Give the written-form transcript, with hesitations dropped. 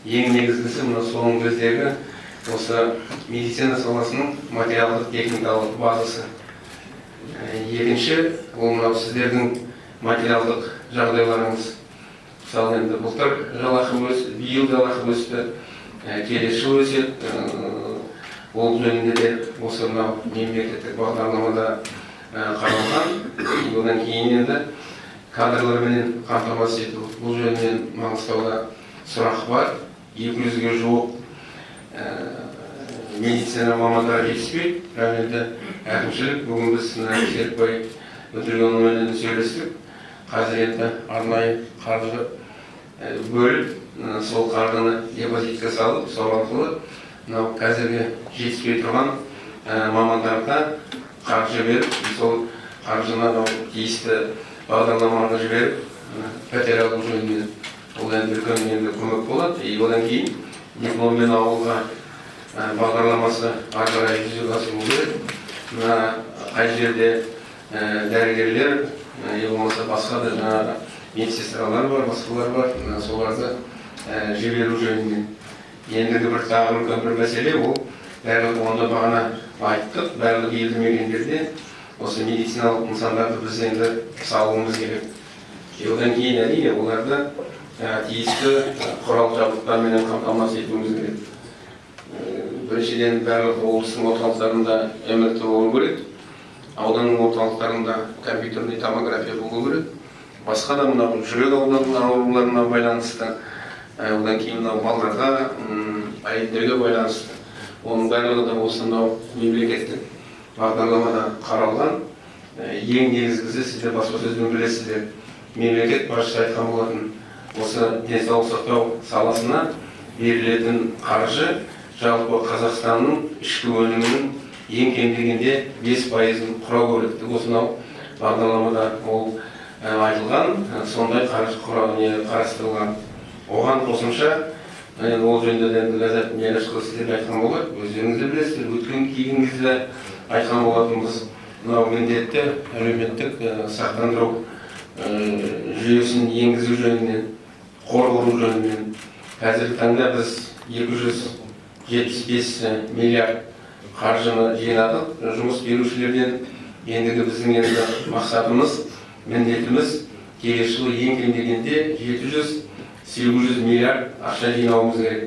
ең негізгісі мына соңғы кездегі осы медицина саласының материалдық техникалық базасы. Екінші, ол мынау сіздердің материалдық жағдайларыңыз. Мысалы енді былтыр жалақы өсті, биыл жалақы өсті, келесі жыл өседі. Ол жөнінде де осы мынау мемлекеттік бағдарламада қаралған. Одан кейін енді кадрлармен қамтамасыз ету. Бұл жөнінен Маңғыстауда сұрақ бар. 200-ге жуық медицина мамандары жетіспейді. Енді әкімшілік бүгін біз Серікбай Өтіргенұлымен сөйлестік. Қазір енді арнайы қаржы бөліп, сол қаржыны депозитке салып, сол арқылы мынау қазіргі жетіспей тұрған мамандарға қаржы беріп, сол қаржыны тиісті бағдарламаны жіберіп, пәтер алу жөнінен ол енді үлкен көмек болады. Одан кейін дипломмен ауылға бағдарламасы ары қарай жүзеге асырылу керек. Мына қай жерде дәрігерлер, болмаса басқа да медсестралар бар, басқалар бар, соларды жіберу жөнінен. Ендігі бір тағы бір мәселе, ол барлық онда бағана айттық, барлық елді мекендерде осы медициналық нысандарды біз енді салуымыз керек. Одан кейін әрине оларды тиісті құрал жабдықтармен қамтамасыз етуіміз керек. Біріншіден барлық облыстың орталықтарында МРТ болу керек, ауданның орталықтарында компьютерный томография болу керек. Басқа да мынау жүрек ауруларына байланысты, одан кейін мынау балаларға, әйелдерге байланысты. Оның барлығы да осы мынау мемлекеттік бағдарламада қаралған. Ең негізгісі сіздер баспасөзбен білесіздер. Мемлекет басшысы айтқан болатын, осы денсаулық сақтау саласына берілетін қаржы жалпы Қазақстанның ішкі өнімінің ең кем дегенде 5%-ын құрау керек. Осынау бағдарламада ол айтылған, сондай қаржы қарастырылған. Оған қосымша, ол жөнінде Ләззат Мелашқызы сіздерге айтқан болады, өздеріңіз де білесіздер, өткен кейін кезде айтқан болатынбыз, мынау міндетті әлеуметтік сақтандыру жүйесін енгізу жөнінен, қор құру жөнінен. Қазіргі таңда біз 275 миллиард қаржыны жинадық. Жұмыс берушілерден ендігі біздің енді мақсатымыз, міндетіміз келесі жылы ең кем дегенде 700-800 миллиард ақша жинауымыз керек.